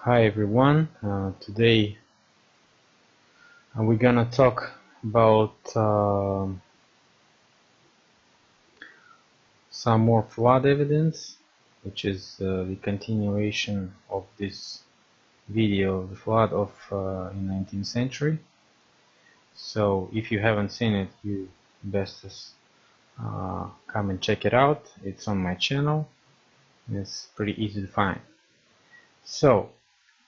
Hi everyone. Today we're gonna talk about some more flood evidence, which is the continuation of this video of the flood of in 19th century. So if you haven't seen it, you best come and check it out. It's on my channel. It's pretty easy to find. So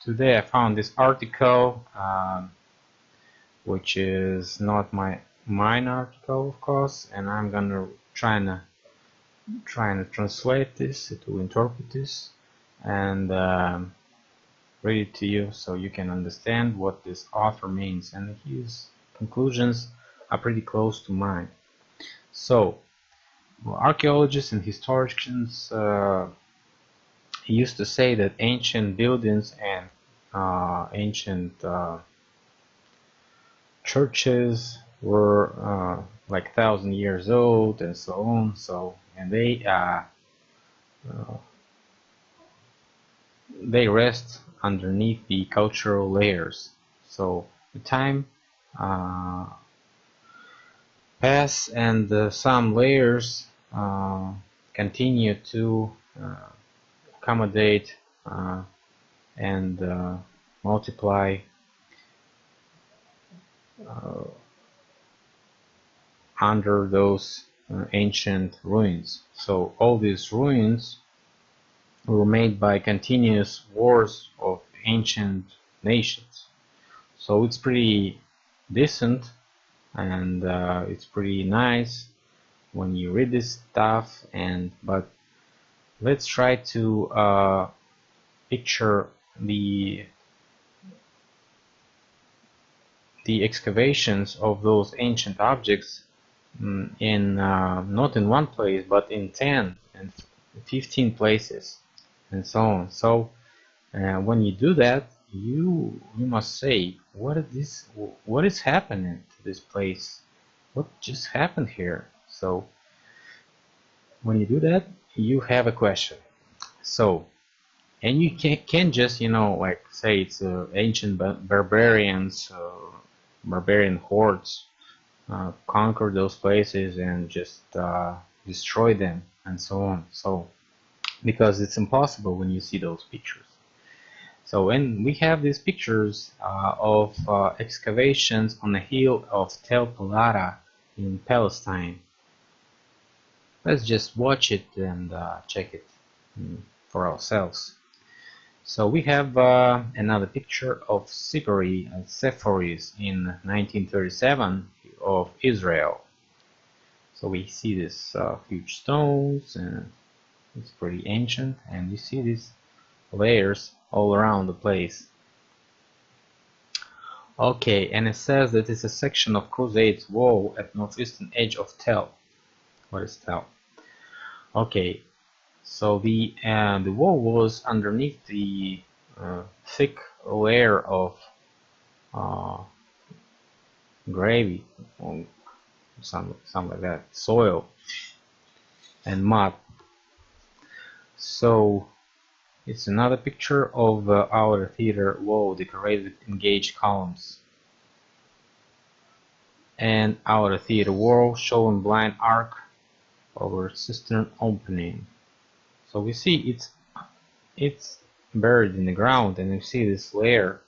today I found this article. Which is not mine article, of course, and I'm gonna try to translate this, to interpret this, and read it to you so you can understand what this author means. And his conclusions are pretty close to mine. So, archaeologists and historians used to say that ancient buildings and ancient churches were like 1,000 years old and so on. And they rest underneath the cultural layers. So the time pass and some layers continue to accommodate and multiply under those ancient ruins. So all these ruins were made by continuous wars of ancient nations. So it's pretty decent, and it's pretty nice when you read this stuff. But let's try to picture the excavations of those ancient objects in not in one place, but in 10 and 15 places, and so on. So when you do that, you must say, what is happening to this place? What just happened here? So when you do that, you have a question. So, and you can't just, like say it's ancient barbarians, barbarian hordes conquer those places and just destroy them and so on. So because it's impossible when you see those pictures. So when we have these pictures of excavations on the hill of Tel Pelada in Palestine, let's just watch it and check it for ourselves. So we have another picture of Sepphoris in 1937 of Israel. So we see these huge stones, and it's pretty ancient, and you see these layers all around the place. Okay, and it says that it's a section of Crusade's wall at northeastern edge of Tel. What is Tel? Okay, so the wall was underneath the thick layer of gravy, or something like that, soil and mud. So it's another picture of our theater wall decorated with engaged columns, and our theater wall showing blind arc over cistern opening. So we see it's buried in the ground, and you see this layer,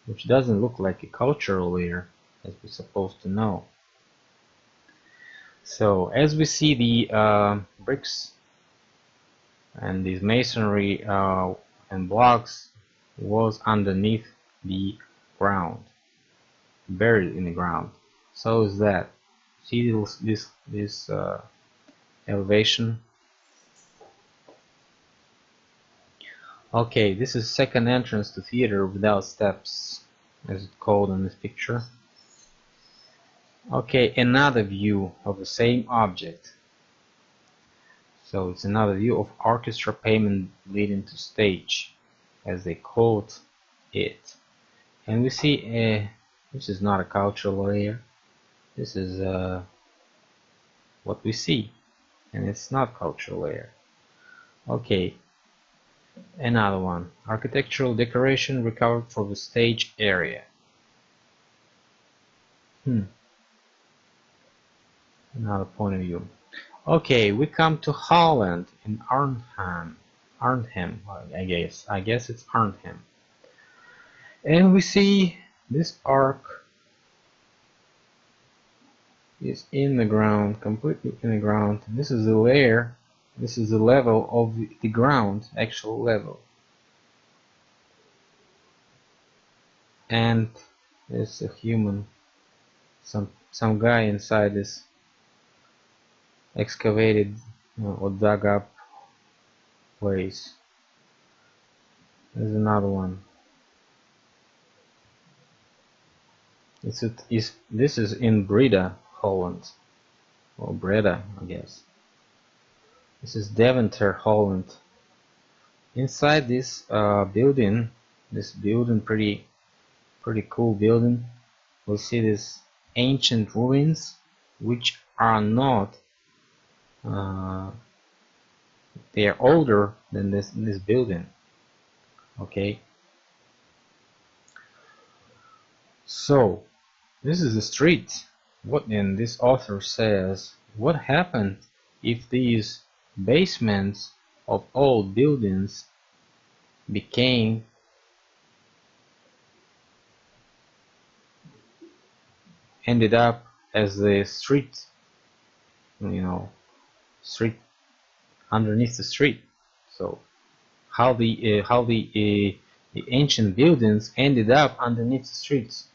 which doesn't look like a cultural layer as we're supposed to know. So as we see the bricks and these masonry and blocks was underneath the ground, buried in the ground. So is that. See this elevation. Okay, this is second entrance to theater without steps, as it's called in this picture. Okay, another view of the same object. So it's another view of orchestra pavement leading to stage, as they called it. And we see this is not a cultural layer. This is what we see, and it's not cultural layer. Okay, Another one. Architectural decoration recovered for the stage area. Another point of view. Okay, we come to Holland in Arnhem. Arnhem, I guess. I guess it's Arnhem. And we see this arc is in the ground, completely in the ground. This is the layer, this is the level of the ground, actual level. And there's a human, some guy inside this excavated or dug up place. There's another one. This is in Breda, Holland, or Breda, I guess. This is Deventer, Holland. Inside this building, pretty cool building, we'll see this ancient ruins, which are not. They are older than this building. Okay. So this is the street. And this author says, what happened if these basements of old buildings ended up as the street, street underneath the street. So how the ancient buildings ended up underneath the streets.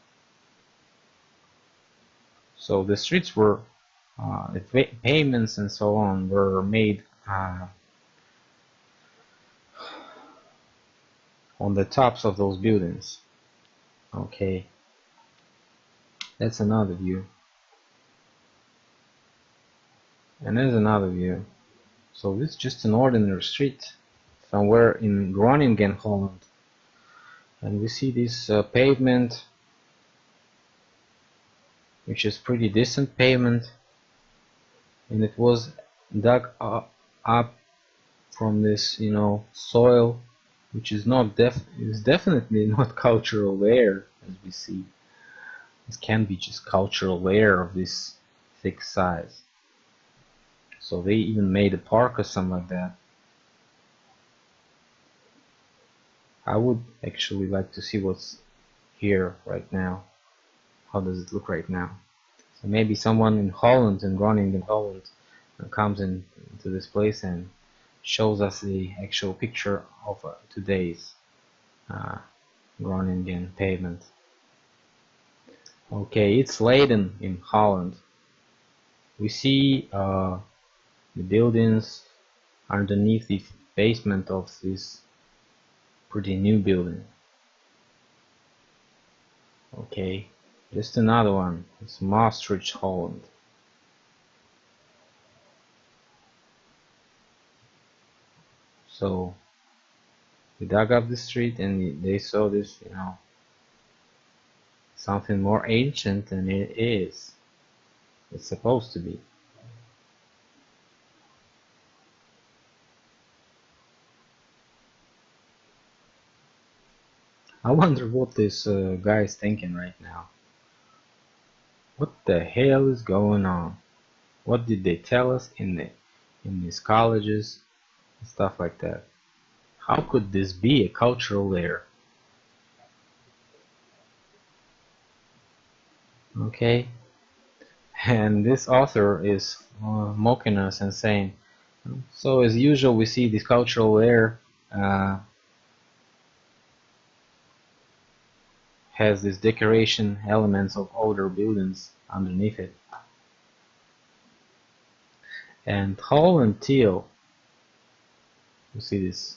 So the streets were, the pavements and so on were made on the tops of those buildings. Okay, that's another view. And there's another view. So this is just an ordinary street somewhere in Groningen, Holland. And we see this pavement, which is pretty decent pavement, and it was dug up from this, soil, which is definitely not cultural layer, as we see. It can be just cultural layer of this thick size. So they even made a park or something like that. I would actually like to see what's here right now. How does it look right now? So maybe someone in Holland, in Groningen, Holland, comes into this place and shows us the actual picture of today's Groningen pavement. Okay, it's Leiden in Holland. We see the buildings underneath the basement of this pretty new building. Okay, just another one. It's Maastricht, Holland. So we dug up the street and they saw this, something more ancient than it is. It's supposed to be. I wonder what this guy is thinking right now. What the hell is going on? What did they tell us in these colleges and stuff like that? How could this be a cultural layer? Okay, and this author is mocking us and saying, so as usual we see this cultural layer has this decoration elements of older buildings underneath it. And untill, you see this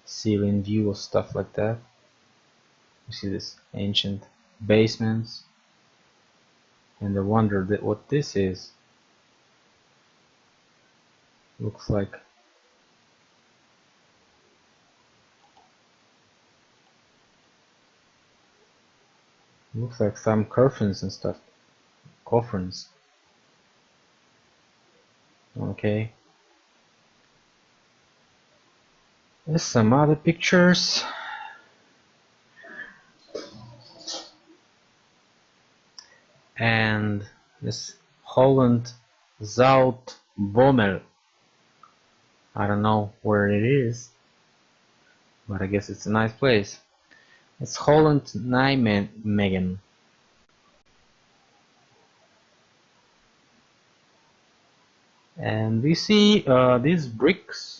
ceiling view of stuff like that. You see this ancient basements, and I wonder what this is. Looks like some coffins and stuff. Coffins. Okay. There's some other pictures. And this Holland Zoutbommel. I don't know where it is, but I guess it's a nice place. It's Holland Nijmegen. And we see these bricks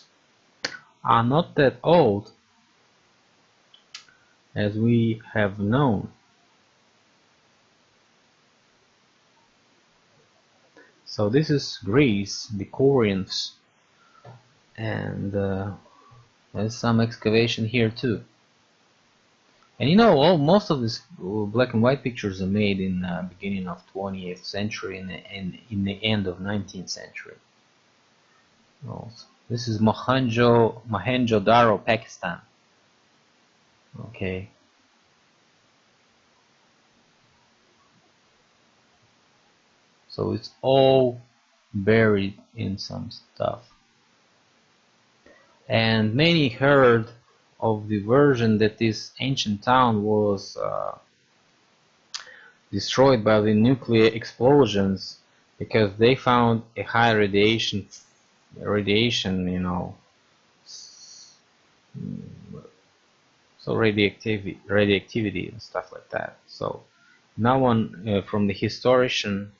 are not that old as we have known. So this is Greece, the Corinths, and there's some excavation here too. And you know, most of these black and white pictures are made in the beginning of 20th century and in the end of 19th century. Also, this is Mohenjo-Daro, Pakistan. Okay. So it's all buried in some stuff. And many heard of the version that this ancient town was destroyed by the nuclear explosions because they found a high radiation, you know, so radioactivity and stuff like that. So no one from the historians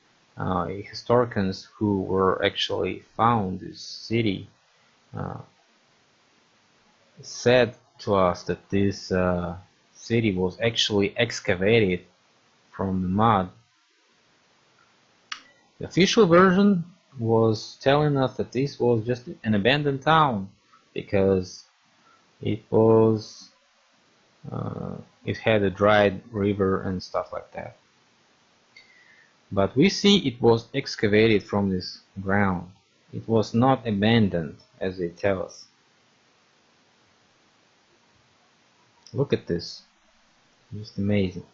who were actually found this city said to us that this city was actually excavated from the mud. The official version was telling us that this was just an abandoned town because it was it had a dried river and stuff like that. But we see it was excavated from this ground. It was not abandoned as they tell us. Look at this, just amazing.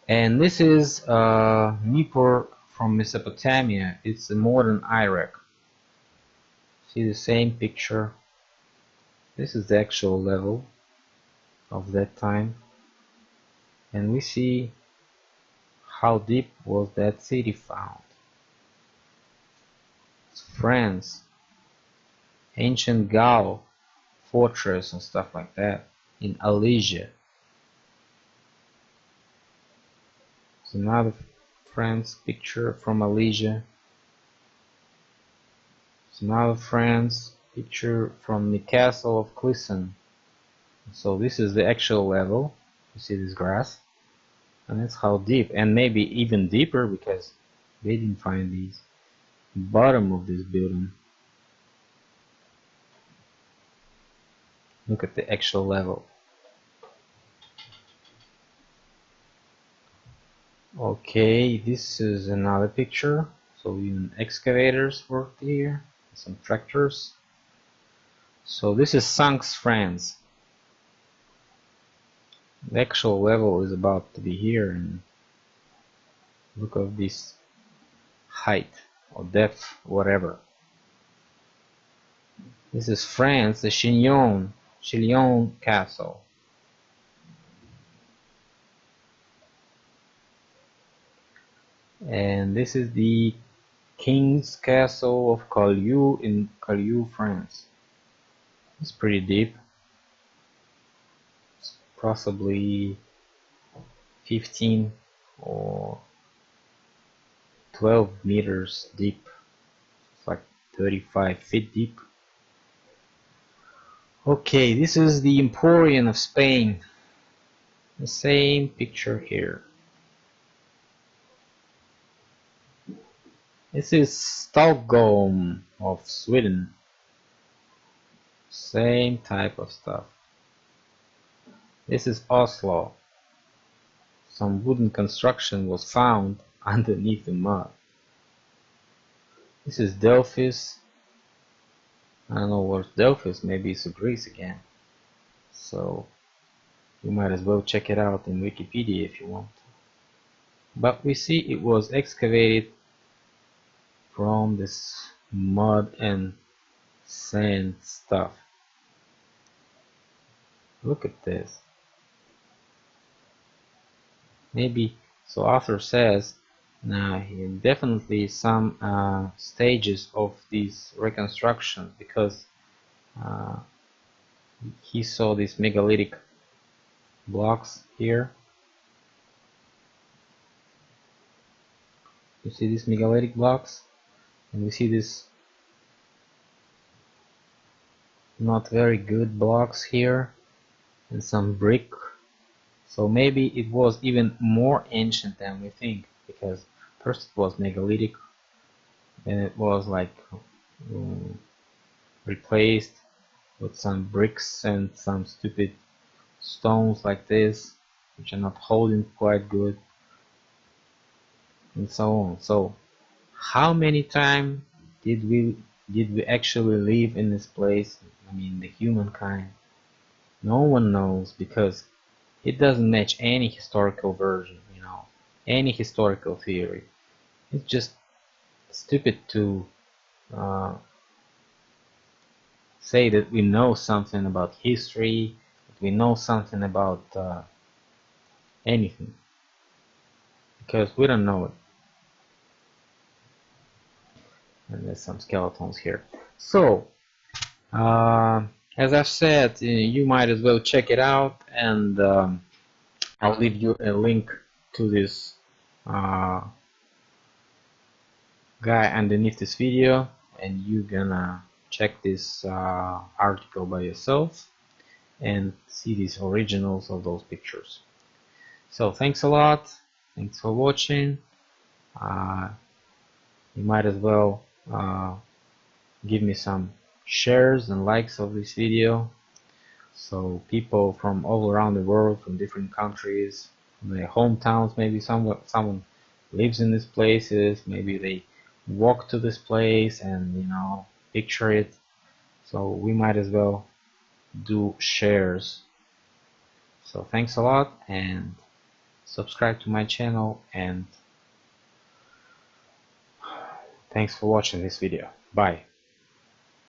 And this is Nippur from Mesopotamia. It's a modern Iraq. See the same picture. This is the actual level of that time. And we see how deep was that city found. It's France, ancient Gaul fortress and stuff like that in Asia. It's another France picture from Asia. It's another France picture from the castle of Clisson. So this is the actual level. You see this grass? And that's how deep, and maybe even deeper because they didn't find these. Bottom of this building. Look at the actual level. Okay, this is another picture. So even excavators worked here, some tractors. So this is Sanks, France. The actual level is about to be here, and look at this height or depth, whatever. This is France, the Chillon Castle. And this is the King's Castle of Caillou in Caillou, France. It's pretty deep. It's possibly 15 or 12 meters deep. It's like 35 feet deep. Okay, this is the Emporium of Spain. The same picture here. This is Stockholm of Sweden. Same type of stuff. This is Oslo. Some wooden construction was found underneath the mud. This is Delphi. I don't know where's Delphi, maybe it's Greece again. So You might as well check it out in Wikipedia if you want. But we see it was excavated from this mud and sand stuff. Look at this. Maybe, so author says, now definitely some stages of these reconstructions, because he saw these megalithic blocks here. You see these megalithic blocks, and we see this not very good blocks here, and some brick. So maybe it was even more ancient than we think, because first it was megalithic, then it was like replaced with some bricks and some stupid stones like this, which are not holding quite good, and so on. So how many times did we actually live in this place? I mean, the humankind. No one knows, because it doesn't match any historical version, you know, any historical theory. It's just stupid to say that we know something about history, that we know something about anything, because we don't know it. And there's some skeletons here. So as I've said, you might as well check it out, and I'll leave you a link to this guy underneath this video, and you're gonna check this article by yourself and see these originals of those pictures. So thanks a lot, thanks for watching. You might as well give me some shares and likes of this video, so people from all around the world, from different countries, from their hometowns, maybe someone lives in these places, maybe they walk to this place and, you know, picture it. So we might as well do shares. So thanks a lot, and subscribe to my channel, and thanks for watching this video. Bye.